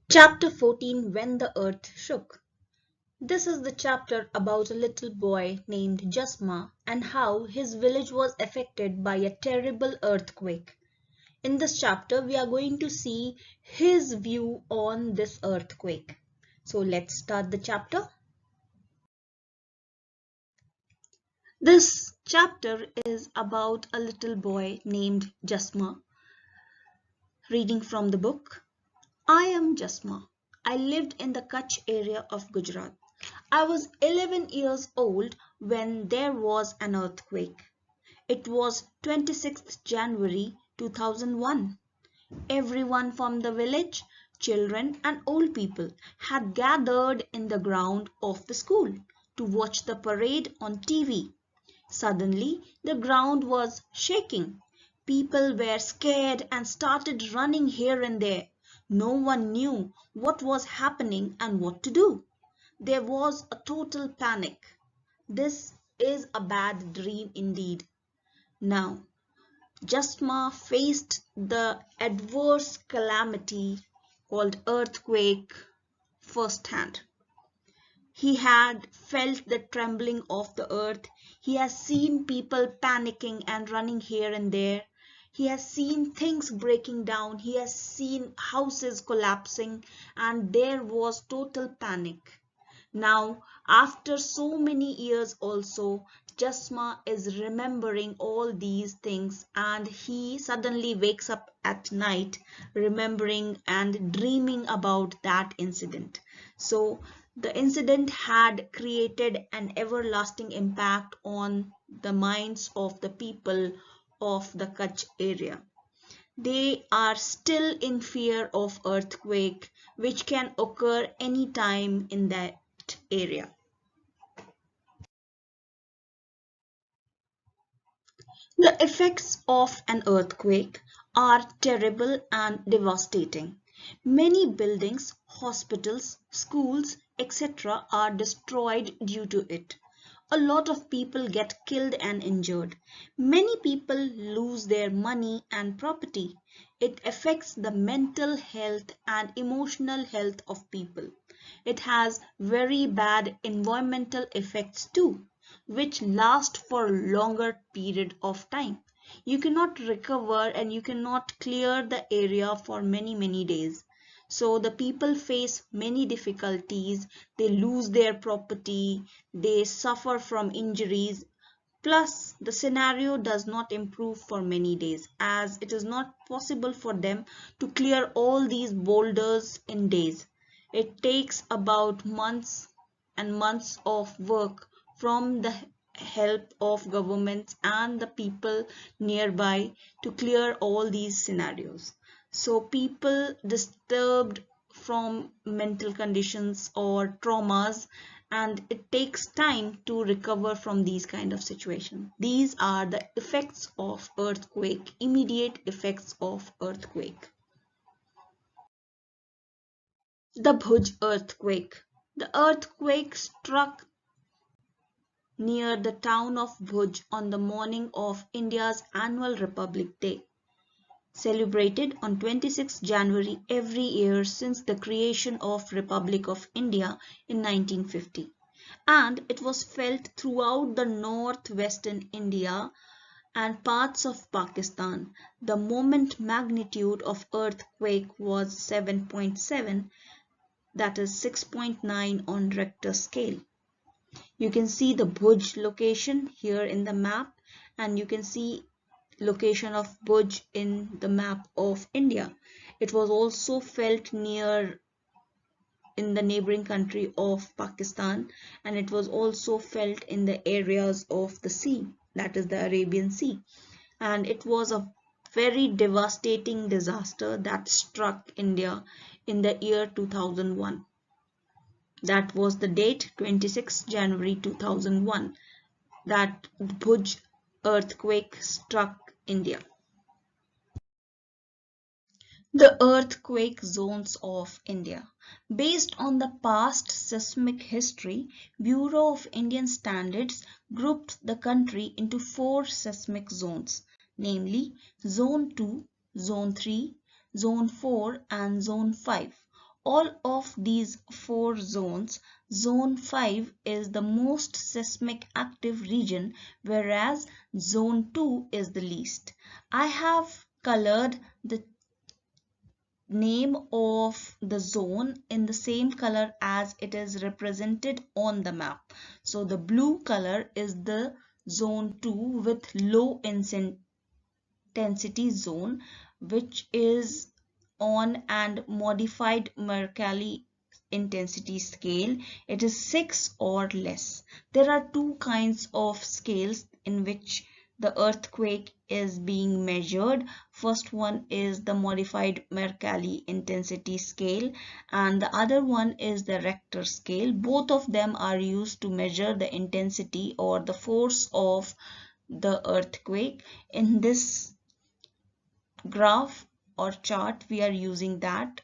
Chapter 14, When the Earth Shook. This is the chapter about a little boy named Jasma and how his village was affected by a terrible earthquake. In this chapter, we are going to see his view on this earthquake. So let's start the chapter. This chapter is about a little boy named Jasma. Reading from the book. I am Jasma. I lived in the Kutch area of Gujarat. I was 11 years old when there was an earthquake. It was 26th January 2001. Everyone from the village, children and old people, had gathered in the ground of the school to watch the parade on TV. Suddenly, the ground was shaking. People were scared and started running here and there. No one knew what was happening and what to do. There was a total panic. This is a bad dream indeed. Now, Jasma faced the adverse calamity called earthquake firsthand. He had felt the trembling of the earth. He has seen people panicking and running here and there. He has seen things breaking down. He has seen houses collapsing, and there was total panic. Now, after so many years also, Jasma is remembering all these things and he suddenly wakes up at night remembering and dreaming about that incident. So, the incident had created an everlasting impact on the minds of the people of the Kutch area. They are still in fear of earthquake which can occur anytime in that area. The effects of an earthquake are terrible and devastating. Many buildings, hospitals, schools, etc. are destroyed due to it. A lot of people get killed and injured. Many people lose their money and property. It affects the mental health and emotional health of people. It has very bad environmental effects too, which last for a longer period of time. You cannot recover and you cannot clear the area for many days. So the people face many difficulties, they lose their property, they suffer from injuries. Plus, the scenario does not improve for many days as it is not possible for them to clear all these boulders in days. It takes about months and months of work from the help of governments and the people nearby to clear all these scenarios. So people disturbed from mental conditions or traumas, and it takes time to recover from these kind of situations. These are the effects of earthquake, immediate effects of earthquake. The Bhuj earthquake. The earthquake struck near the town of Bhuj on the morning of India's annual Republic Day, celebrated on 26 January every year since the creation of Republic of India in 1950. And it was felt throughout the northwestern India and parts of Pakistan. The moment magnitude of earthquake was 7.7, that is 6.9 on Richter scale. You can see the Bhuj location here in the map, and you can see location of Bhuj in the map of India. It was also felt near in the neighboring country of Pakistan, and it was also felt in the areas of the sea, that is the Arabian Sea. And it was a very devastating disaster that struck India in the year 2001. That was the date 26 January 2001 that Bhuj earthquake struck India. The earthquake zones of India. Based on the past seismic history, Bureau of Indian Standards grouped the country into 4 seismic zones, namely Zone 2, Zone 3, Zone 4 and Zone 5. all of these 4 zones, zone 5 is the most seismic active region, whereas zone 2 is the least. I have colored the name of the zone in the same color as it is represented on the map. So the blue color is the zone 2 with low intensity zone, which is on and modified Mercalli intensity scale. It is 6 or less. There are two kinds of scales in which the earthquake is being measured. First one is the modified Mercalli intensity scale, and the other one is the Richter scale. Both of them are used to measure the intensity or the force of the earthquake. In this graph or chart, we are using that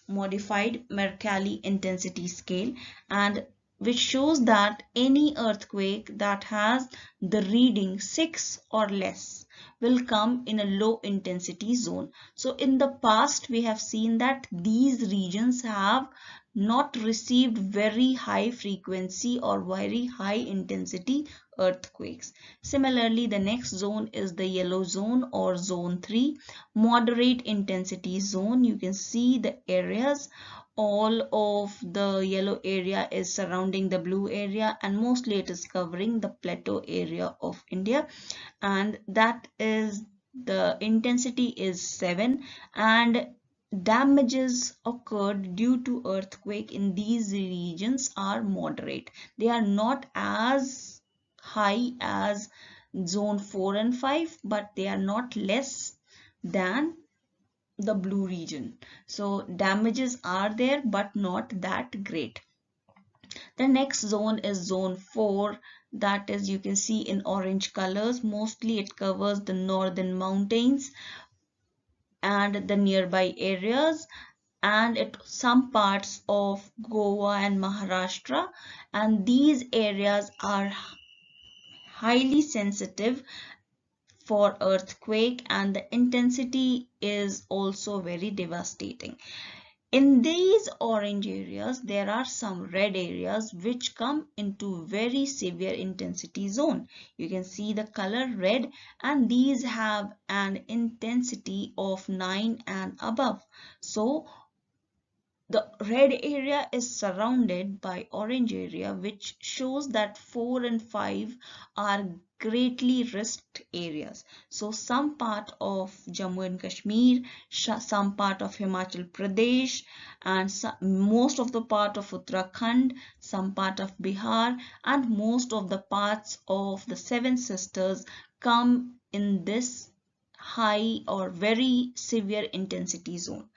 modified Mercalli intensity scale, and which shows that any earthquake that has the reading 6 or less will come in a low intensity zone. So in the past we have seen that these regions have not received very high frequency or very high intensity earthquakes. Similarly, the next zone is the yellow zone or zone 3, moderate intensity zone. You can see the areas. All of the yellow area is surrounding the blue area, and mostly it is covering the plateau area of India, and that is the intensity is 7, and damages occurred due to earthquake in these regions are moderate. They are not as high as zone 4 and 5, but they are not less than the blue region. So damages are there, but not that great. The next zone is zone 4, that is, you can see in orange colors. Mostly it covers the northern mountains and the nearby areas, and some parts of Goa and Maharashtra, and these areas are highly sensitive for earthquake, and the intensity is also very devastating. In these orange areas, there are some red areas which come into very severe intensity zone. You can see the color red, and these have an intensity of 9 and above. So the red area is surrounded by orange area, which shows that 4 and 5 are greatly risked areas. So some part of Jammu and Kashmir, some part of Himachal Pradesh, and most of the part of Uttarakhand, some part of Bihar, and most of the parts of the Seven Sisters come in this high or very severe intensity zone.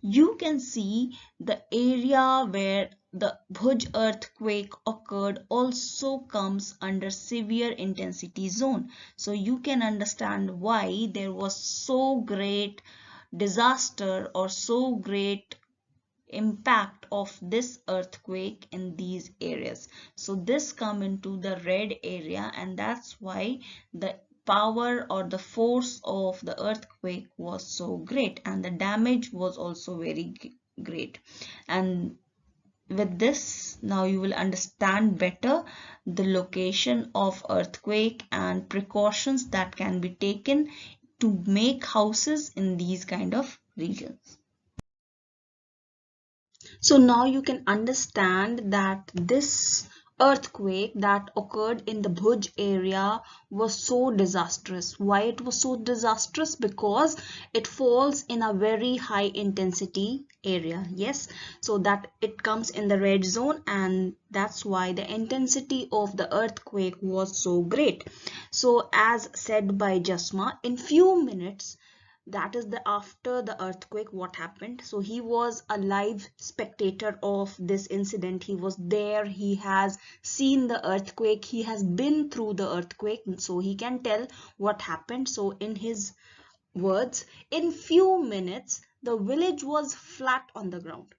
You can see the area where the Bhuj earthquake occurred also comes under severe intensity zone. So you can understand why there was so great disaster or so great impact of this earthquake in these areas. So this come into the red area, and that's why the power or the force of the earthquake was so great, and the damage was also very great. And with this, now you will understand better the location of earthquake and precautions that can be taken to make houses in these kind of regions. So now you can understand that this earthquake that occurred in the Bhuj area was so disastrous. Why it was so disastrous? Because it falls in a very high intensity area. Yes, so that it comes in the red zone, and that's why the intensity of the earthquake was so great. So as said by Jasma, in few minutes, that is the after the earthquake, what happened. So he was a live spectator of this incident. He was there, he has seen the earthquake, he has been through the earthquake, so he can tell what happened. So in his words, in few minutes the village was flat on the ground.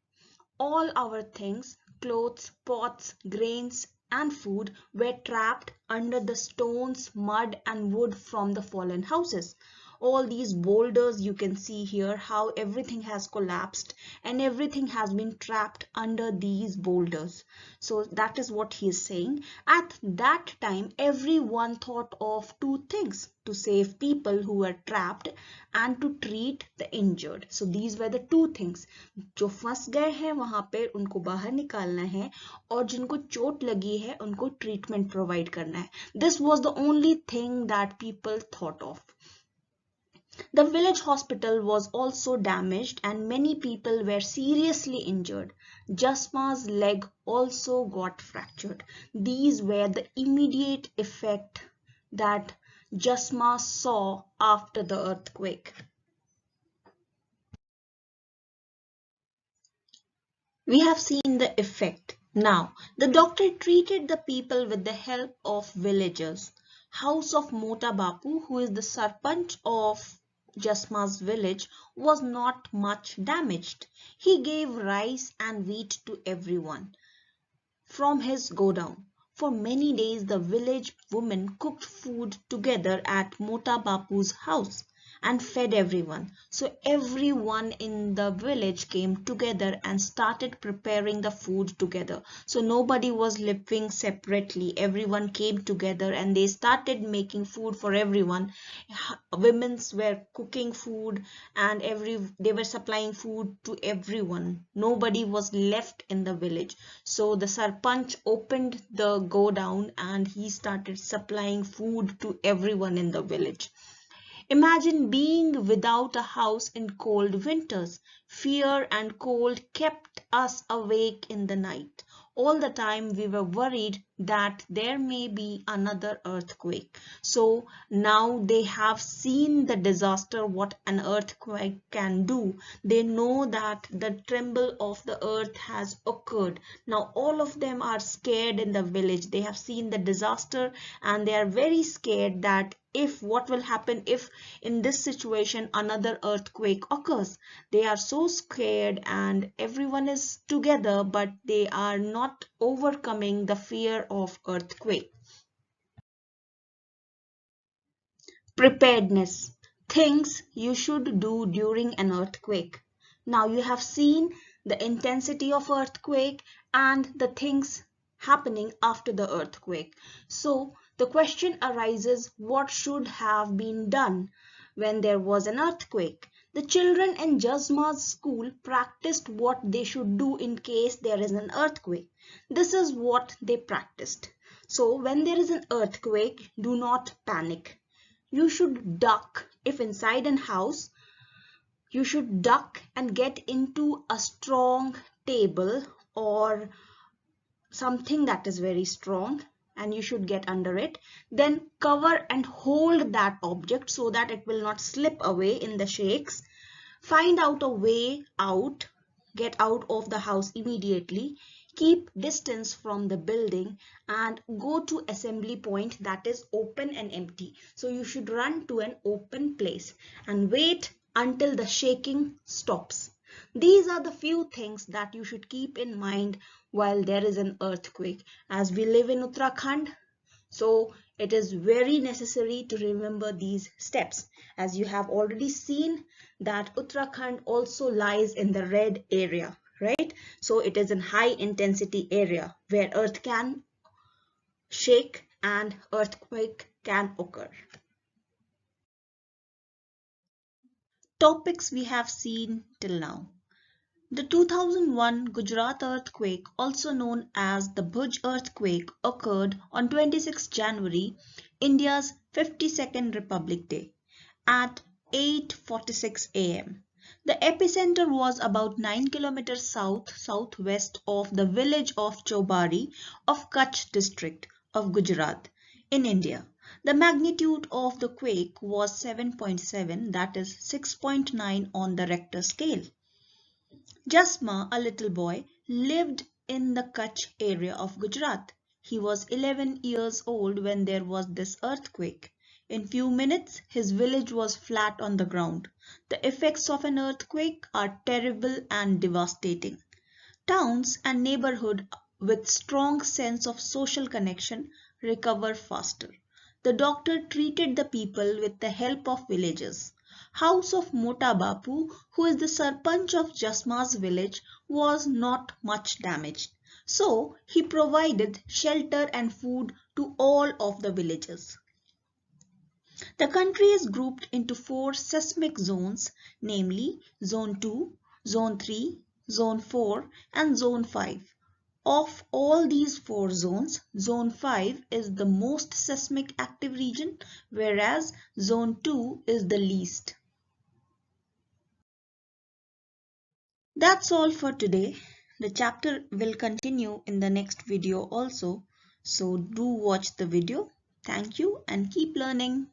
All our things, clothes, pots, grains and food, were trapped under the stones, mud and wood from the fallen houses. All these boulders you can see here, how everything has collapsed and everything has been trapped under these boulders. So that is what he is saying. At that time, everyone thought of two things: to save people who were trapped and to treat the injured. So these were the two things. जो फंस गए हैं वहां पे उनको बाहर निकालना है, और जिनको चोट लगी है उनको ट्रीटमेंट प्रोवाइड करना है. This was the only thing that people thought of. The village hospital was also damaged and many people were seriously injured. Jasma's leg also got fractured. These were the immediate effect that Jasma saw after the earthquake. We have seen the effect. Now, the doctor treated the people with the help of villagers. House of Mota Bapu, who is the Sarpanch of Jasma's village, was not much damaged. He gave rice and wheat to everyone from his godown. For many days, the village women cooked food together at Mota Bapu's house and fed everyone. So everyone in the village came together and started preparing the food together. So nobody was living separately. Everyone came together and they started making food for everyone. Women were cooking food and they were supplying food to everyone. Nobody was left in the village. So the Sarpanch opened the godown and he started supplying food to everyone in the village. Imagine being without a house in cold winters. Fear and cold kept us awake in the night. All the time we were worried that there may be another earthquake. So now they have seen the disaster, what an earthquake can do. They know that the tremble of the earth has occurred. Now all of them are scared in the village. They have seen the disaster and they are very scared that what will happen if in this situation another earthquake occurs. They are so scared and everyone is together, but they are not overcoming the fear of earthquake. Preparedness. Things you should do during an earthquake. Now you have seen the intensity of earthquake and the things happening after the earthquake. So the question arises, what should have been done when there was an earthquake? The children in Jasma's school practiced what they should do in case there is an earthquake. This is what they practiced. So when there is an earthquake, do not panic. You should duck. If inside an house, you should duck and get into a strong table or something that is very strong, and you should get under it. Then cover and hold that object so that it will not slip away in the shakes. Find out a way out. Get out of the house immediately. Keep distance from the building and go to assembly point that is open and empty. So you should run to an open place and wait until the shaking stops. These are the few things that you should keep in mind while there is an earthquake. As we live in Uttarakhand, so it is very necessary to remember these steps. As you have already seen that Uttarakhand also lies in the red area, right? So it is a high intensity area where earth can shake and earthquake can occur. Topics we have seen till now. The 2001 Gujarat earthquake, also known as the Bhuj earthquake, occurred on 26 January, India's 52nd Republic Day, at 8:46 am. The epicenter was about 9 kilometers southwest of the village of Chobari of Kutch district of Gujarat in India. The magnitude of the quake was 7.7, that is 6.9 on the Richter scale. Jasma, a little boy, lived in the Kutch area of Gujarat. He was 11 years old when there was this earthquake. In few minutes, his village was flat on the ground. The effects of an earthquake are terrible and devastating. Towns and neighborhoods with strong sense of social connection recover faster. the doctor treated the people with the help of villagers. House of Mota Bapu, who is the Sarpanch of Jasma's village, was not much damaged. So he provided shelter and food to all of the villagers. The country is grouped into four seismic zones, namely Zone 2, Zone 3, Zone 4 and Zone 5. Of all these four zones, Zone 5 is the most seismic active region, whereas Zone 2 is the least. That's all for today. The chapter will continue in the next video also, so do watch the video. Thank you and keep learning.